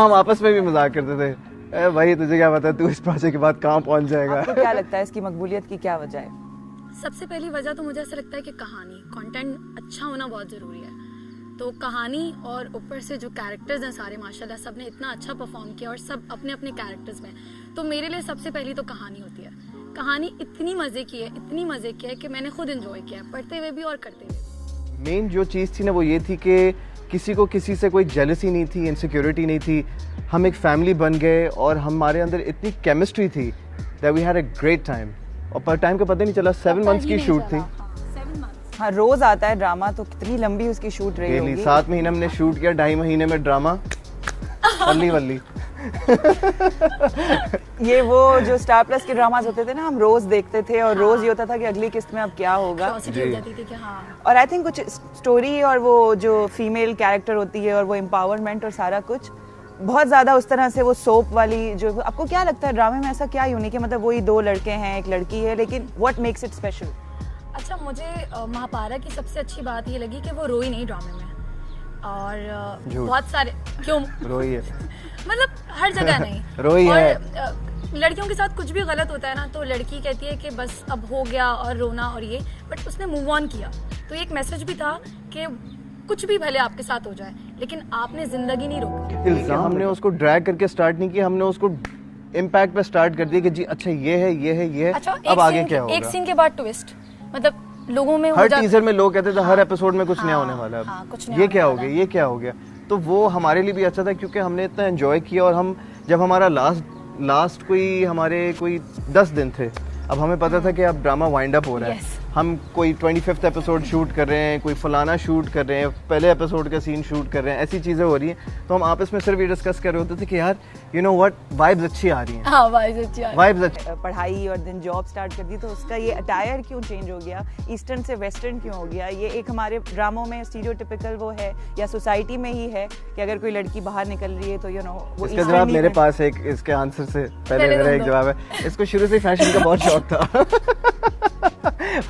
हम आपस में भी मजाक करते थे, भाई तुझे क्या पता तू इस प्रोजेक्ट के बाद कहाँ पहुंच जाएगा। आपको क्या लगता है इसकी मकबूलियत की क्या वजह है? सबसे पहली वजह तो मुझे ऐसा लगता है कि कहानी, कंटेंट अच्छा होना बहुत ज़रूरी है। तो कहानी और ऊपर से जो कैरेक्टर्स हैं सारे माशाल्लाह सब ने इतना अच्छा परफॉर्म किया और सब अपने अपने कैरेक्टर्स में। तो मेरे लिए सबसे पहली तो कहानी होती है। कहानी इतनी मज़े की है, इतनी मज़े की है कि मैंने खुद एंजॉय किया, पढ़ते हुए भी और करते हुए। मेन जो चीज़ थी ना वो ये थी कि किसी को किसी से कोई जेलसी नहीं थी, इनसिक्योरिटी नहीं थी। हम एक फैमिली बन गए और हमारे अंदर इतनी केमिस्ट्री थी that we had a great time. और पर टाइम का पता नहीं चला, 7 मंथ्स की शूट थी। हाँ, रोज आता है ड्रामा, तो कितनी लंबी उसकी शूट रही होगी? 7 महीने हमने शूट किया, 2.5 महीने में ड्रामा वल्ली वल्ली। ये वो जो स्टार प्लस के ड्रामास होते थे ना, हम रोज देखते थे और रोज ये होता था कि अगली किस्त में अब क्या होगा। Curiosity हो जाती थी कि हाँ। और आई थिंक कुछ स्टोरी और वो जो फीमेल कैरेक्टर होती है और वो एम्पावरमेंट और सारा कुछ बहुत ज्यादा उस तरह से वो सोप वाली जो, आपको क्या लगता है ड्रामे में ऐसा क्या यूनिक है? मतलब वही 2 लड़के हैं, एक लड़की है, लेकिन व्हाट मेक्स इट स्पेशल? अच्छा, मुझे महापारा की सबसे अच्छी बात ये लगी कि वो रोई नहीं ड्रामे में। और बहुत सारे क्यों रोई है मतलब हर जगह नहीं रोई और है। लड़कियों के साथ कुछ भी गलत होता है ना तो लड़की कहती है कि बस अब हो गया और रोना और ये, बट उसने मूव ऑन किया। तो एक मैसेज भी था कि कुछ भी भले आपके साथ हो जाए लेकिन आपने जिंदगी नहीं रोकी। इल्जाम हमने उसको ड्रैग करके स्टार्ट नहीं किया, हमने उसको इम्पैक्ट पे स्टार्ट कर दिया कि जी अच्छा ये है ये है ये है। अच्छा, अब आगे क्या होगा? एक सीन के बाद ट्विस्ट, मतलब लोगों में हर टीजर में लोग कहते थे हर एपिसोड में कुछ नया हाँ, होने वाला है। हाँ, कुछ नया ये होने क्या हो वाला गया, ये क्या हो गया? तो वो हमारे लिए भी अच्छा था क्योंकि हमने इतना एंजॉय किया। और हम जब हमारा लास्ट कोई हमारे कोई 10 दिन थे, अब हमें पता था कि अब ड्रामा वाइंड अप हो रहा है। हम कोई 25th एपिसोड शूट कर रहे हैं, कोई फलाना शूट कर रहे हैं, पहले एपिसोड का सीन शूट कर रहे हैं, ऐसी चीज़ें हो रही हैं। तो हम आपस में सिर्फ ये डिस्कस कर रहे होते थे कि यार यू नो व्हाट, वाइब्स अच्छी आ रही हैं। हाँ, वाइब्स अच्छी आ रही हैं। वाइब्स अच्छी। पढ़ाई और दिन जॉब स्टार्ट कर दी तो उसका ये अटायर क्यों चेंज हो गया? ईस्टर्न से वेस्टर्न क्यों हो गया? ये एक हमारे ड्रामों में स्टीरियोटिपिकल वो है या सोसाइटी में ही है कि अगर कोई लड़की बाहर निकल रही है तो यू नो वो इसका जवाब मेरे पास है। इसके आंसर से पहले मेरा एक जवाब है। इसको शुरू से फैशन का बहुत शौक था।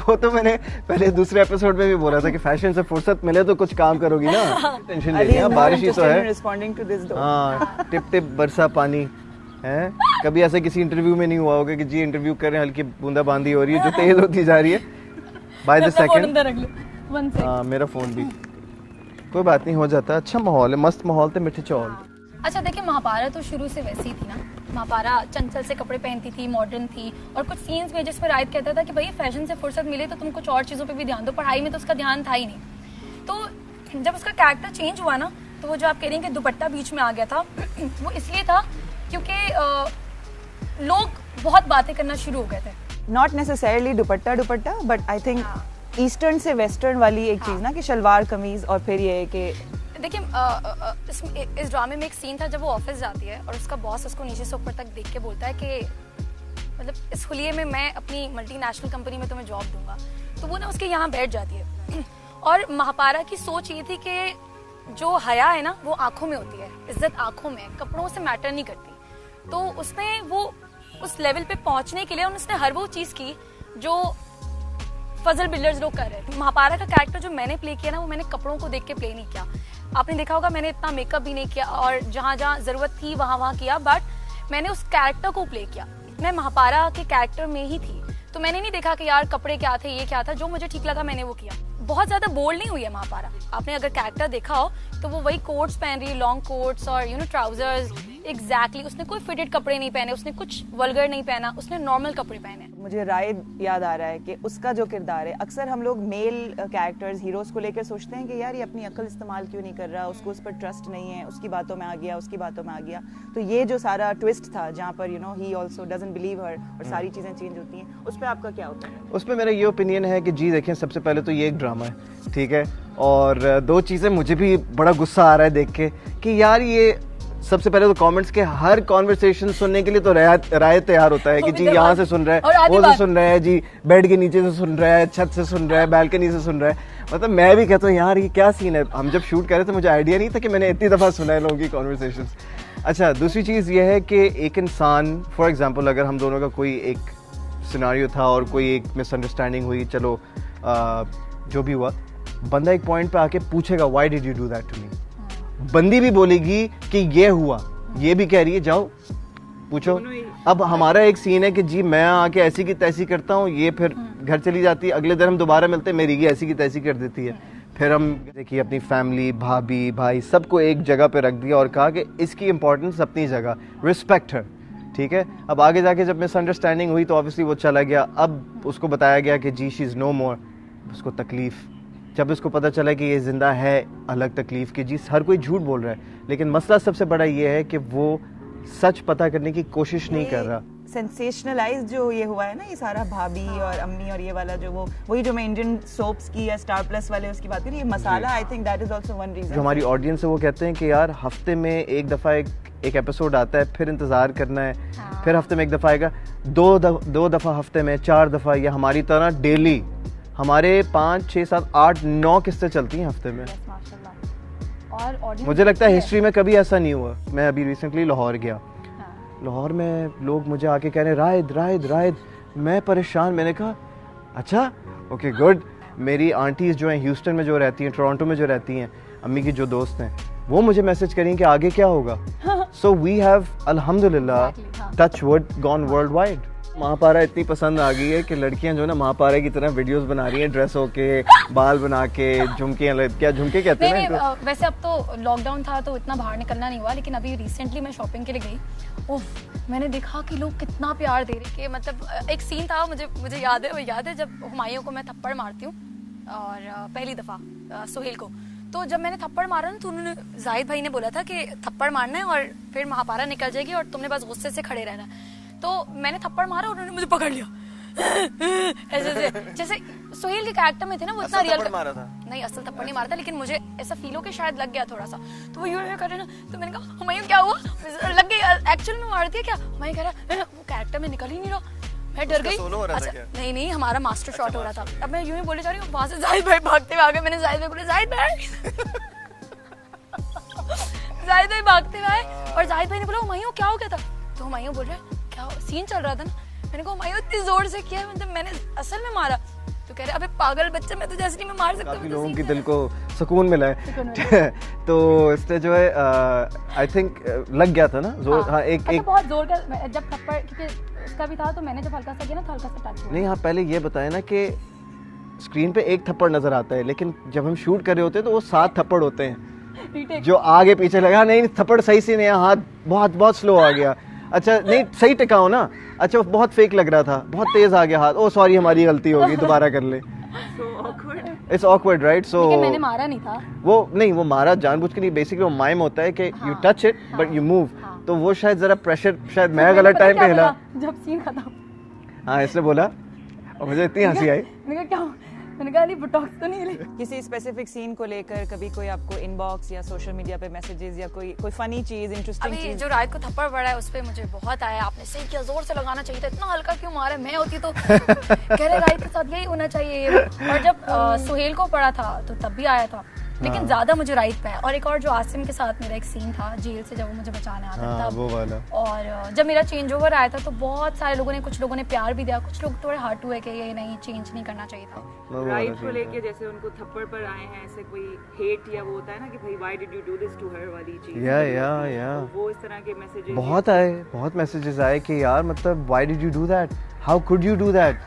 वो तो मैंने पहले दूसरे एपिसोड में भी बोला था कि फैशन से फुर्सत मिले तो कुछ काम करोगी ना, टेंशन लेनी है, बारिश ही तो है। रिस्पोंडिंग टू दिस, हाँ, टिप टिप बरसा पानी है। कभी ऐसा किसी इंटरव्यू में नहीं हुआ होगा कि जी इंटरव्यू कर रहे हैं, हल्की बूंदाबांदी हो रही है जो तेज होती जा रही है बाय द सेकंड। हाँ, मेरा फोन भी, कोई बात नहीं, हो जाता है। अच्छा माहौल है, मस्त माहौल थे, मिठे चौल। अच्छा देखिए, महापारा तो शुरू से वैसी थी ना। महापारा चंचल से कपड़े पहनती थी, मॉडर्न थी, और कुछ सीन्स में जिसमें रायत कहता था कि भाई फैशन से फुर्सत मिले तो तुम कुछ और चीज़ों पे भी ध्यान दो, पढ़ाई में तो उसका ध्यान था ही नहीं। तो जब उसका कैरेक्टर चेंज हुआ ना, तो वो जो आप कह रही हैं कि दुपट्टा बीच में आ गया था, वो इसलिए था क्योंकि लोग बहुत बातें करना शुरू हो गए थे। Not necessarily dupatta but I think eastern से वेस्टर्न वाली एक चीज़ ना कि शलवार कमीज, और फिर ये कि देखिए इस ड्रामे में एक सीन था जब वो ऑफिस जाती है और उसका बॉस उसको नीचे से ऊपर तक देख के बोलता है कि मतलब इस हुलिये में मैं अपनी मल्टीनेशनल कंपनी में तुम्हें जॉब दूंगा। तो वो ना उसके यहाँ बैठ जाती है। और महापारा की सोच ये थी कि जो हया है ना वो आंखों में होती है, इज्जत आंखों में, कपड़ों से मैटर नहीं करती। तो उसने वो उस लेवल पे पहुंचने के लिए उसने हर वो चीज़ की जो फजल बिल्डर्स लोग कर रहे थे। महापारा का कैरेक्टर जो मैंने प्ले किया ना, वो मैंने कपड़ों को देख के प्ले नहीं किया। आपने देखा होगा मैंने इतना मेकअप भी नहीं किया और जहाँ जहाँ जरूरत थी वहाँ किया, बट मैंने उस कैरेक्टर को प्ले किया। मैं महापारा के कैरेक्टर में ही थी, तो मैंने नहीं देखा कि यार कपड़े क्या थे, ये क्या था, जो मुझे ठीक लगा मैंने वो किया। बहुत ज्यादा बोल्ड नहीं हुई है महापारा। आपने अगर कैरेक्टर देखा हो तो वो वही कोट्स पहन रही है, लॉन्ग कोट्स और यू नो ट्राउजर्स। एग्जैक्टली, उसने कोई फिटेड कपड़े नहीं पहने, उसने कुछ वल्गर नहीं पहना, उसने नॉर्मल कपड़े पहने। मुझे राय याद आ रहा है कि उसका जो किरदार है, अक्सर हम लोग मेल कैरेक्टर्स हीरोज को लेकर सोचते हैं कि यार ये अपनी अकल इस्तेमाल क्यों नहीं कर रहा, उसको उस पर ट्रस्ट नहीं है, उसकी बातों में आ गया, उसकी बातों में आ गया। तो ये जो सारा ट्विस्ट था जहाँ पर you know he also doesn't believe her और सारी चीज़ें चेंज होती हैं, उस पर आपका क्या होता है? उस पर मेरा ये ओपिनियन है कि जी देखें, सबसे पहले तो ये एक ड्रामा है, ठीक है। और 2 चीज़ें मुझे भी बड़ा गुस्सा आ रहा है देख के कि यार ये सबसे पहले तो कमेंट्स के हर कॉन्वर्सेशन सुनने के लिए तो राय तैयार होता है कि जी यहाँ से सुन रहा है, वो से सुन रहा है, जी बेड के नीचे से सुन रहा है, छत से सुन रहा है, बालकनी से सुन रहा है। मतलब मैं भी कहता हूँ यार ये क्या सीन है। हम जब शूट कर रहे थे मुझे आइडिया नहीं था कि मैंने इतनी दफ़ा सुना है लोगों की कॉन्वर्सेशन। अच्छा, दूसरी चीज़ ये है कि एक इंसान, फॉर एग्जाम्पल अगर हम दोनों का कोई एक सिनारियो था और कोई एक मिसअंडरस्टैंडिंग हुई, चलो जो भी हुआ, बंदा एक पॉइंट पे आके पूछेगा why did you do that to me. बंदी भी बोलेगी कि ये हुआ, ये भी कह रही है जाओ पूछो। अब हमारा एक सीन है कि जी मैं आके ऐसी की तैसी करता हूँ, ये फिर घर चली जाती है, अगले दिन हम दोबारा मिलते हैं, मेरी ये ऐसी की तैसी कर देती है। फिर हम देखिए अपनी फैमिली, भाभी, भाई सबको एक जगह पे रख दिया और कहा कि इसकी इंपॉर्टेंस अपनी जगह, रिस्पेक्ट हर, ठीक है। अब आगे जाके जब मिसअंडरस्टैंडिंग हुई तो ऑब्वियसली वो चला गया। अब उसको बताया गया कि जी शी इज़ नो मोर। उसको तकलीफ, जब उसको पता चला कि ये जिंदा है अलग तकलीफ की, जी हर कोई झूठ बोल रहा है, लेकिन मसला सबसे बड़ा ये है कि वो सच पता करने की कोशिश नहीं कर रहा। सेंसेशनलाइज जो ये हुआ है ना, ये सारा भाभी और अम्मी और ये वाला जो वही जो मैं इंडियन सोप्स की या स्टार प्लस वाले उसकी बात करी, ये मसाला, I think that is also one reason. जो हमारी ऑडियंस है वो कहते हैं कि यार हफ्ते में एक दफ़ा एक एपिसोड आता है, फिर इंतज़ार करना है, फिर हफ्ते में एक दफ़ा आएगा, दो दफ़ा हफ्ते में, 4 दफ़ा, या हमारी तरह डेली हमारे 5, 6, 7, 8, 9 किस्तें चलती हैं हफ्ते में। और मुझे लगता है हिस्ट्री में कभी ऐसा नहीं हुआ। मैं अभी रिसेंटली लाहौर गया, लाहौर में लोग मुझे आके कह रहे राहिद राहिद राहिद, मैं परेशान। मैंने कहा अच्छा ओके गुड। मेरी आंटीज़ जो हैं ह्यूस्टन में जो रहती हैं, टोरंटो में जो रहती हैं, अम्मी की जो दोस्त हैं, वो मुझे मैसेज करें कि आगे क्या होगा। सो वी हैव अल्हम्दुलिल्लाह touch wood gone world wide. Mahpara इतनी पसंद आ गई है कि लड़कियां जो ना महापारा की तरह वीडियोस बना रही हैं, ड्रेस होके, बाल बना के, झुमके, क्या झुमके कहते हैं ना। वैसे अब तो लॉकडाउन था तो इतना बाहर निकलना नहीं हुआ, लेकिन अभी रिसेंटली मैं शॉपिंग के लिए गई, उफ मैंने देखा कि लोग कितना प्यार दे रहे। कि मतलब एक सीन था, मुझे याद है जब हुमायूं को मैं थप्पड़ मारती हूँ और पहली दफ़ा सुहेल को, तो जब मैंने थप्पड़ मारा ना तो उन्होंने, जाहिद भाई ने बोला था कि थप्पड़ मारना है और फिर महापारा निकल जाएगी और तुमने बस गुस्से से खड़े रहना है। तो मैंने थप्पड़ मारा और उन्होंने मुझे पकड़ लिया ऐसे जैसे सोहेल के कैरेक्टर में थे ना, वो इतना रियल मारा था। नहीं असल थप्पड़ नहीं मारा था, लेकिन मुझे ऐसा फील हो कि शायद लग गया थोड़ा सा, तो वो यूं कर रहे ना, तो मैंने कहा हुमायूं क्या हुआ, लग गई एक्चुअल में मारती है क्या। हुमायूं कह रहा वो कैरेक्टर में निकल ही नहीं रहा, मैं डर गई। अच्छा नहीं हमारा मास्टर शॉट हो रहा था। अब मैं यूं ही बोले जा रही हूँ, वहां से जाहिद भाई भागते हुए आ गए। मैंने जाहिद भाई बोले जाहिद भाई जाहिद भाई भागते हुए आए और जाहिद भाई ने बोला हुमायूं क्या हो गया था, तो हुमायूं बोल रहे क्या सीन चल रहा था ना। मैंने कहा हुमायूं इतनी जोर से किया, मतलब मैंने असल में मारा, तो कह रहे अबे पागल बच्चे, मैं तुझे ऐसे नहीं मार सकता। काफी लोगों की दिल को सुकून मिला है तो इसलिए जो है आई थिंक लग गया था ना जोर। हाँ एक बहुत जोर का, जब थप्पड़ क्योंकि उसका भी था, तो मैंने जब हल्का सा किया ना तो हल्का सा टच हुआ। नहीं, हाँ पहले ये बताया ना कि स्क्रीन पे एक थप्पड़ नजर आता है, लेकिन जब हम शूट कर रहे होते हैं तो वो 7 थप्पड़ होते हैं जो आगे पीछे लगा। नहीं थप्पड़ सही से नहीं, हाथ बहुत स्लो आ गया। अच्छा नहीं सही टिकाओ ना, अच्छा बहुत फेक लग रहा था, बहुत तेज आ गया हाथ, ओ सॉरी हमारी गलती होगी, दोबारा कर ले। It's awkward right. सो मैंने मारा नहीं था, वो मारा जानबूझ के नहीं, बेसिकली वो माइम होता है कि you touch it but you move. तो वो शायद जरा प्रेशर, शायद मैं गलत टाइम पे हिला जब सीन खत्म। हाँ इसने बोला और मुझे इतनी हंसी आई। मैंने कहा बोटॉक्स तो नहीं ले। किसी स्पेसिफिक सीन को लेकर कभी कोई आपको इनबॉक्स या सोशल मीडिया पे मैसेजेस या कोई फनी चीज, इंटरेस्टिंग चीज? जो रात को थप्पड़ पड़ा है उस पे मुझे बहुत आया, आपने सही किया, जोर से लगाना चाहिए था, इतना हल्का क्यों मारा, मैं होती तो कह रहे रात के साथ यही होना चाहिए। और जब सुहेल को पड़ा था तो तब भी आया था, लेकिन ज्यादा मुझे राइट पे है। और एक और जो आसिम के साथ मेरा एक सीन था जेल से, जब वो मुझे बचाने आता था वो वाला। और जब मेरा चेंज ओवर आया था तो बहुत सारे लोगों ने, कुछ लोगों ने प्यार भी दिया, कुछ लोग थोड़े हर्ट हुए कि ये नहीं चेंज नहीं करना चाहिए था। राइट को लेके जैसे उनको थप्पड़ पर आए हैं, ऐसे कोई हेट या वो होता है ना कि भाई why did you do this to her वाली चीज, या वो इस तरह के मैसेजेस बहुत मैसेजेस आए कि यार मतलब why did you do that, how could you do that,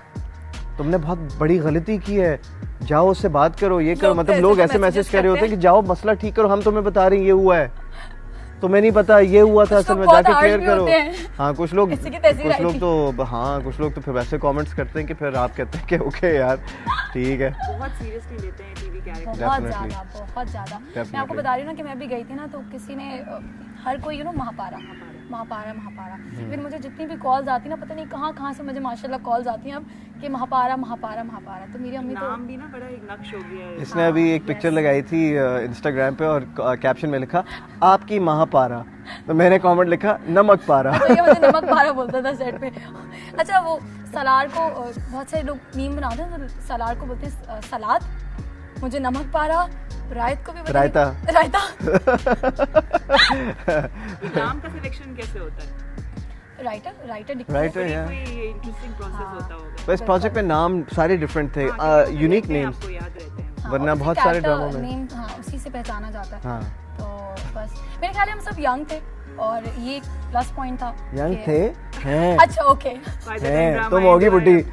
तुमने बहुत बड़ी गलती की है, जाओ उससे बात करो, ये करो। मतलब लोग ऐसे मैसेज कर रहे होते हैं कि जाओ मसला ठीक करो, हम तुम्हें बता रहे हैं ये हुआ है, तुम्हें नहीं पता ये हुआ था, असल में जाके क्लियर करो। हाँ कुछ लोग तो फिर वैसे कमेंट्स करते हैं कि फिर आप कहते हैं कि ओके यार ठीक है, बहुत सीरियसली लेते हैं टीवी कैरेक्टर, बहुत ज्यादा। मैं आपको बता रही हूँ ना कि मैं भी गई थी ना, तो किसी ने, हर कोई महापारा। फिर मुझे जितनी भी कॉल्स आती ना, पता नहीं कहाँ से मुझे माशाल्लाह कॉल्स आती हैं अब कि महापारा। तो मेरी अम्मी तो नाम भी ना बड़ा एक नक्श हो गया है। इसने अभी एक पिक्चर लगाई थी इंस्टाग्राम पे और कैप्शन में लिखा आपकी महापारा, तो मैंने कमेंट लिखा नमक पारा। तो ये मुझे नमक पारा बोलता था सेट पे। अच्छा वो सलार को बहुत सारे लोग मीम बनाते हैं, तो सलार को बोलते हैं सलाद, मुझे नमक पारा, रायत को भी रायता। नाम का सिलेक्शन कैसे होता है? राइटर यार इंटरेस्टिंग प्रोसेस होता होगा। बस प्रोजेक्ट में नाम सारे डिफरेंट थे, यूनिक नेम्स आपको याद रहते हैं, वरना बहुत सारे ड्रामों में नेम उसी से पहचाना जाता है। हाँ तो बस मेरे ख्याल में हम सब यंग थे, और ये प्लस पॉइंट था यंग कि- थे हैं अच्छा ओके By the time हैं drama तुम end होगी हुआ है। बुढ़ी